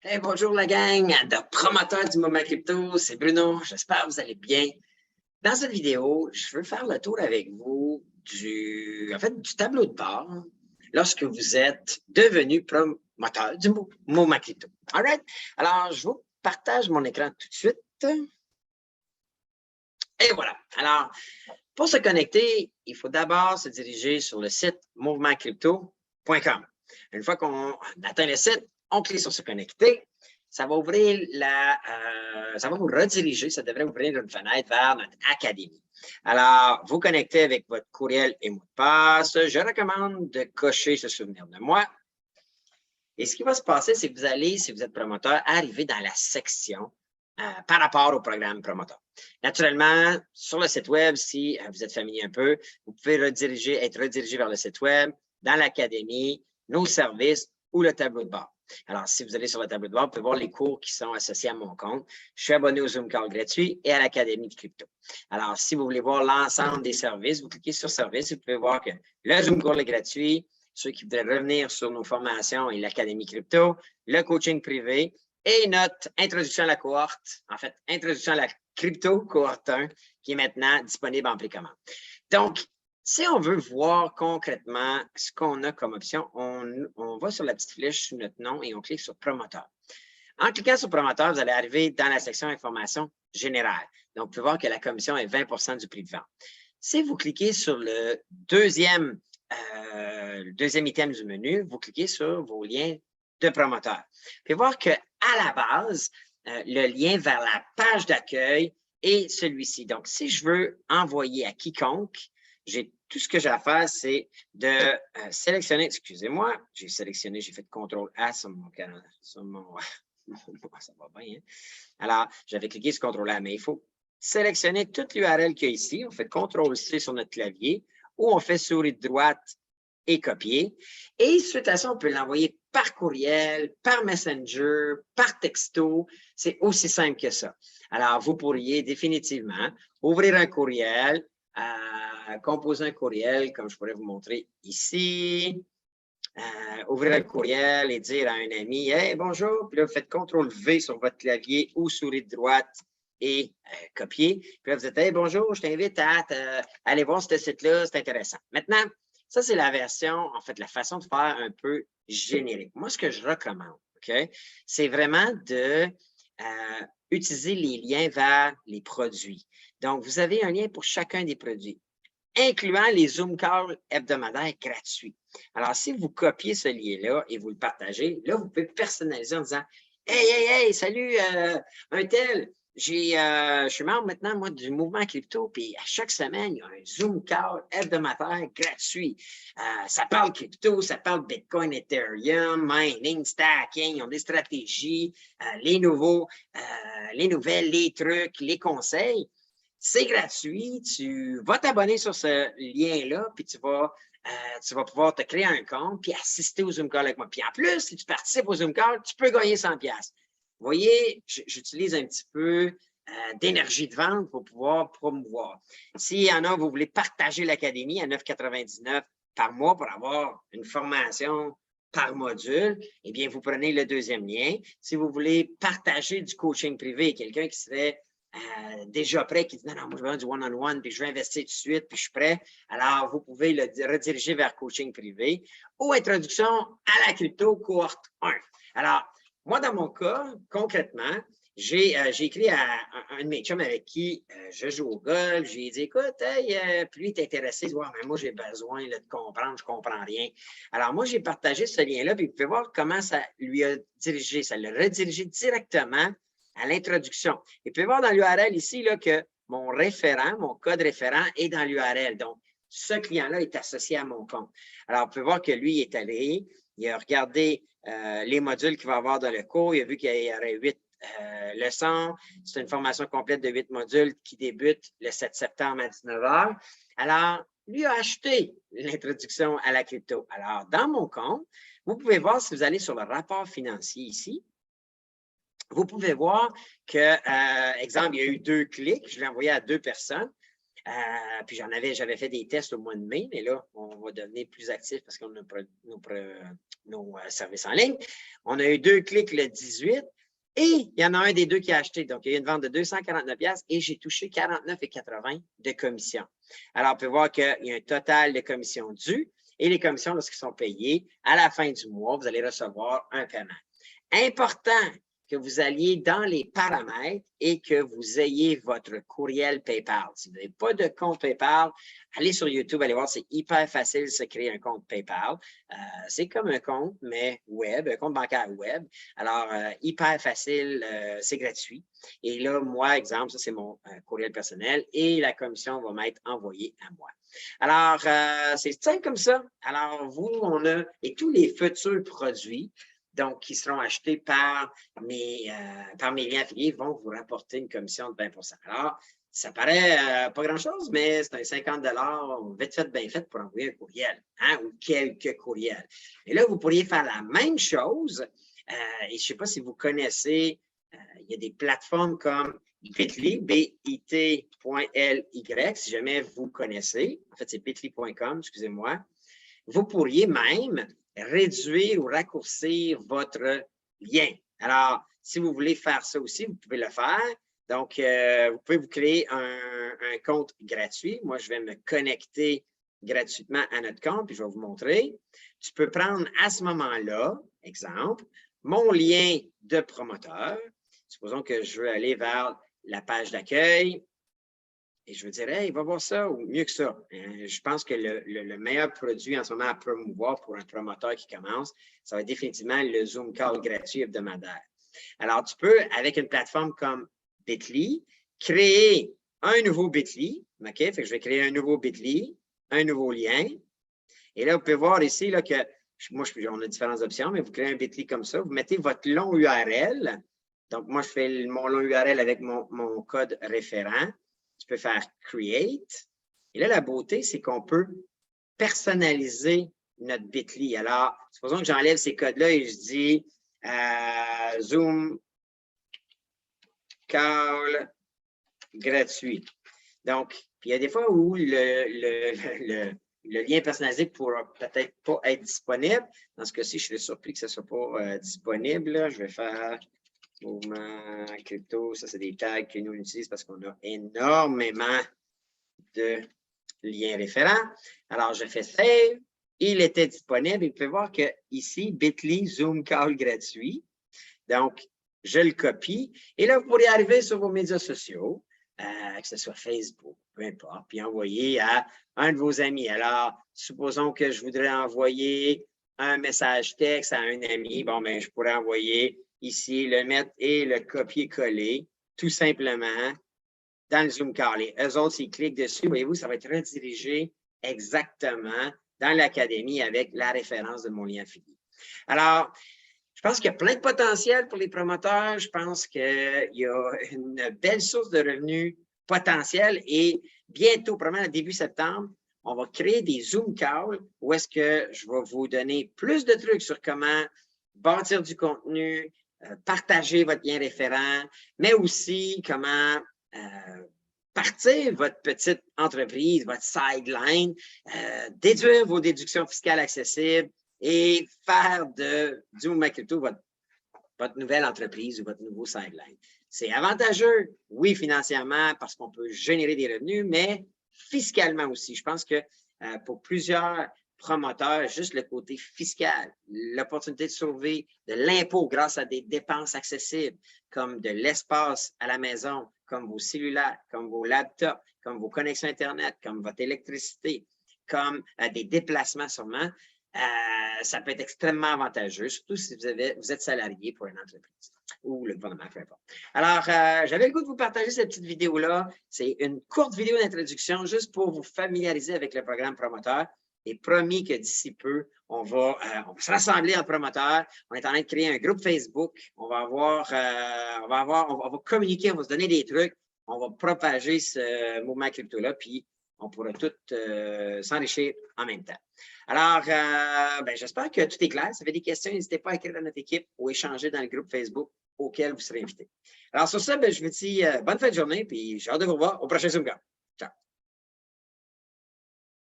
Hey, bonjour la gang de promoteurs du moment crypto, c'est Bruno, j'espère que vous allez bien. Dans cette vidéo, je veux faire le tour avec vous du tableau de bord lorsque vous êtes devenu promoteur du moment crypto. All right? Alors, je vous partage mon écran tout de suite. Et voilà. Alors, pour se connecter, il faut d'abord se diriger sur le site mouvementcrypto.com. Une fois qu'on atteint le site, on clique sur se connecter. Ça va ouvrir ça va vous rediriger, ça devrait ouvrir une fenêtre vers notre académie. Alors, vous connectez avec votre courriel et mot de passe. Je recommande de cocher se souvenir de moi. Et ce qui va se passer, c'est que vous allez, si vous êtes promoteur, arriver dans la section par rapport au programme promoteur. Naturellement, sur le site web, si vous êtes familier un peu, vous pouvez être redirigé vers le site web, dans l'académie, nos services ou le tableau de bord. Alors, si vous allez sur le tableau de bord, vous pouvez voir les cours qui sont associés à mon compte. Je suis abonné au Zoom Call gratuit et à l'Académie de crypto. Alors, si vous voulez voir l'ensemble des services, vous cliquez sur services et vous pouvez voir que le Zoom Call est gratuit. Ceux qui voudraient revenir sur nos formations et l'Académie crypto, le coaching privé et notre introduction à la cohorte, en fait, introduction à la crypto cohorte 1, qui est maintenant disponible en précommande. Donc, si on veut voir concrètement ce qu'on a comme option, on va sur la petite flèche sous notre nom et on clique sur promoteur. En cliquant sur promoteur, vous allez arriver dans la section information générale. Donc, vous pouvez voir que la commission est 20 du prix de vente. Si vous cliquez sur le deuxième item du menu, vous cliquez sur vos liens de promoteur. Vous pouvez voir qu'à la base, le lien vers la page d'accueil est celui-ci. Donc, si je veux envoyer à quiconque, tout ce que j'ai à faire, c'est de sélectionner, excusez-moi, j'ai fait CTRL-A sur mon canal, ça va bien. Hein? Alors, j'avais cliqué sur CTRL-A, mais il faut sélectionner toute l'URL qu'il y a ici. On fait CTRL-C sur notre clavier ou on fait souris de droite et copier. Et suite à ça, on peut l'envoyer par courriel, par Messenger, par texto. C'est aussi simple que ça. Alors, vous pourriez définitivement ouvrir un courriel, composer un courriel, comme je pourrais vous montrer ici. Ouvrir un courriel et dire à un ami « Hey, bonjour », puis là, vous faites CTRL-V sur votre clavier ou souris de droite et copier. Puis là, vous dites « Hey, bonjour, je t'invite à aller voir ce site-là, c'est intéressant ». Maintenant, ça, c'est la version, en fait, la façon de faire un peu générique. Moi, ce que je recommande, OK, c'est vraiment de utiliser les liens vers les produits. Donc, vous avez un lien pour chacun des produits, incluant les Zoom Calls hebdomadaires gratuits. Alors, si vous copiez ce lien-là et vous le partagez, là, vous pouvez personnaliser en disant « Hey, salut, un tel, je suis membre maintenant, moi, du mouvement crypto, puis à chaque semaine, il y a un Zoom Call hebdomadaire gratuit. Ça parle crypto, ça parle Bitcoin, Ethereum, mining, stacking, ils ont des stratégies, les nouvelles, les trucs, les conseils. C'est gratuit, tu vas t'abonner sur ce lien-là, puis tu vas pouvoir te créer un compte puis assister au Zoom Call avec moi. Puis en plus, si tu participes au Zoom Call, tu peux gagner 100$. Vous voyez, j'utilise un petit peu d'énergie de vente pour pouvoir promouvoir. S'il y en a, vous voulez partager l'académie à 9,99$ par mois pour avoir une formation par module, eh bien, vous prenez le deuxième lien. Si vous voulez partager du coaching privé, quelqu'un qui serait déjà prêt, qui dit non, moi je veux du one-on-one, puis je veux investir tout de suite, puis je suis prêt. Alors, vous pouvez le rediriger vers coaching privé ou introduction à la crypto cohorte 1. Alors, moi, dans mon cas, concrètement, j'ai écrit à un de mes chums avec qui je joue au golf. J'ai dit, écoute, hey, puis lui est intéressé. Ouais, mais moi, j'ai besoin de comprendre, je ne comprends rien. Alors, moi, j'ai partagé ce lien-là, puis vous pouvez voir comment ça lui a dirigé. Ça l'a redirigé directement à l'introduction. Et vous pouvez voir dans l'URL ici là, que mon référent, mon code référent est dans l'URL. Donc, ce client-là est associé à mon compte. Alors, vous pouvez voir que lui est allé, il a regardé les modules qu'il va avoir dans le cours, il a vu qu'il y aurait 8 leçons. C'est une formation complète de 8 modules qui débute le 7 septembre à 19h. Alors, lui a acheté l'introduction à la crypto. Alors, dans mon compte, vous pouvez voir si vous allez sur le rapport financier ici, vous pouvez voir que, exemple, il y a eu 2 clics, je l'ai envoyé à 2 personnes. Puis j'avais fait des tests au mois de mai, mais là, on va devenir plus actif parce qu'on a nos services en ligne. On a eu 2 clics le 18 et il y en a un des deux qui a acheté. Donc, il y a eu une vente de 249$ et j'ai touché 49,80$ de commission. Alors, on peut voir qu'il y a un total de commissions dues et les commissions, lorsqu'ils sont payées, à la fin du mois, vous allez recevoir un paiement. Important que vous alliez dans les paramètres et que vous ayez votre courriel PayPal. Si vous n'avez pas de compte PayPal, allez sur YouTube, allez voir, c'est hyper facile de se créer un compte PayPal. C'est comme un compte, mais web, un compte bancaire web. Alors, hyper facile, c'est gratuit. Et là, moi, exemple, ça, c'est mon courriel personnel et la commission va m'être envoyée à moi. Alors, c'est simple comme ça. Alors, vous, on a, et tous les futurs produits, donc, qui seront achetés par mes liens affiliés, vont vous rapporter une commission de 20%. Alors, ça paraît pas grand-chose, mais c'est un 50$ vite fait, bien fait pour envoyer un courriel, hein, ou quelques courriels. Et là, vous pourriez faire la même chose. Et je ne sais pas si vous connaissez, il y a des plateformes comme Bitly, bit.ly, si jamais vous connaissez. En fait, c'est bitly.com, excusez-moi. Vous pourriez même réduire ou raccourcir votre lien. Alors, si vous voulez faire ça aussi, vous pouvez le faire. Donc, vous pouvez vous créer un compte gratuit. Moi, je vais me connecter gratuitement à notre compte, puis je vais vous montrer. Tu peux prendre à ce moment-là, exemple, mon lien de promoteur. Supposons que je veux aller vers la page d'accueil. Et je veux dire, hey, va voir ça ou mieux que ça. Je pense que le meilleur produit en ce moment à promouvoir pour un promoteur qui commence, ça va être définitivement le Zoom Call gratuit hebdomadaire. Alors, tu peux, avec une plateforme comme Bitly, créer un nouveau Bitly. OK? Fait que je vais créer un nouveau Bitly, un nouveau lien. Et là, vous pouvez voir ici là, que moi, on a différentes options, mais vous créez un Bitly comme ça. Vous mettez votre long URL. Donc, moi, je fais mon long URL avec mon code référent. Tu peux faire Create. Et là, la beauté, c'est qu'on peut personnaliser notre Bitly. Alors, supposons que j'enlève ces codes-là et je dis Zoom Call gratuit. Donc, il y a des fois où le lien personnalisé ne pourra peut-être pas être disponible. Dans ce cas-ci, je serais surpris que ce ne soit pas disponible. Là. Je vais faire mouvement crypto. Ça, c'est des tags que nous on utilise parce qu'on a énormément de liens référents. Alors, je fais Save. Il était disponible. Et vous pouvez voir que ici, Bitly Zoom Call gratuit. Donc, je le copie. Et là, vous pourrez arriver sur vos médias sociaux, que ce soit Facebook, peu importe, puis envoyer à un de vos amis. Alors, supposons que je voudrais envoyer un message texte à un ami. Bon, bien, je pourrais envoyer ici, le mettre et le copier-coller, tout simplement, dans le Zoom Call. Et eux autres, s'ils cliquent dessus, voyez-vous, ça va être redirigé exactement dans l'académie avec la référence de mon lien affilié. Alors, je pense qu'il y a plein de potentiel pour les promoteurs. Je pense qu'il y a une belle source de revenus potentiels et bientôt, probablement début septembre, on va créer des Zoom Calls où est-ce que je vais vous donner plus de trucs sur comment bâtir du contenu, partager votre lien référent, mais aussi comment partir votre petite entreprise, votre sideline, déduire vos déductions fiscales accessibles et faire du mouvement crypto votre nouvelle entreprise ou votre nouveau sideline. C'est avantageux, oui, financièrement, parce qu'on peut générer des revenus, mais fiscalement aussi. Je pense que pour plusieurs promoteurs, juste le côté fiscal, l'opportunité de sauver de l'impôt grâce à des dépenses accessibles, comme de l'espace à la maison, comme vos cellulaires, comme vos laptops, comme vos connexions Internet, comme votre électricité, comme des déplacements sûrement, ça peut être extrêmement avantageux, surtout si vous êtes salarié pour une entreprise ou le gouvernement, peu importe. Alors, j'avais le goût de vous partager cette petite vidéo-là. C'est une courte vidéo d'introduction juste pour vous familiariser avec le programme promoteur. Et promis que d'ici peu, on va se rassembler en promoteurs. On est en train de créer un groupe Facebook. On va communiquer, on va se donner des trucs. On va propager ce mouvement crypto-là, puis on pourra tout s'enrichir en même temps. Alors, j'espère que tout est clair. Si vous avez des questions, n'hésitez pas à écrire à notre équipe ou échanger dans le groupe Facebook auquel vous serez invité. Alors, sur ça, je vous dis bonne fin de journée, puis j'ai hâte de vous revoir au prochain Zoom Call. Ciao!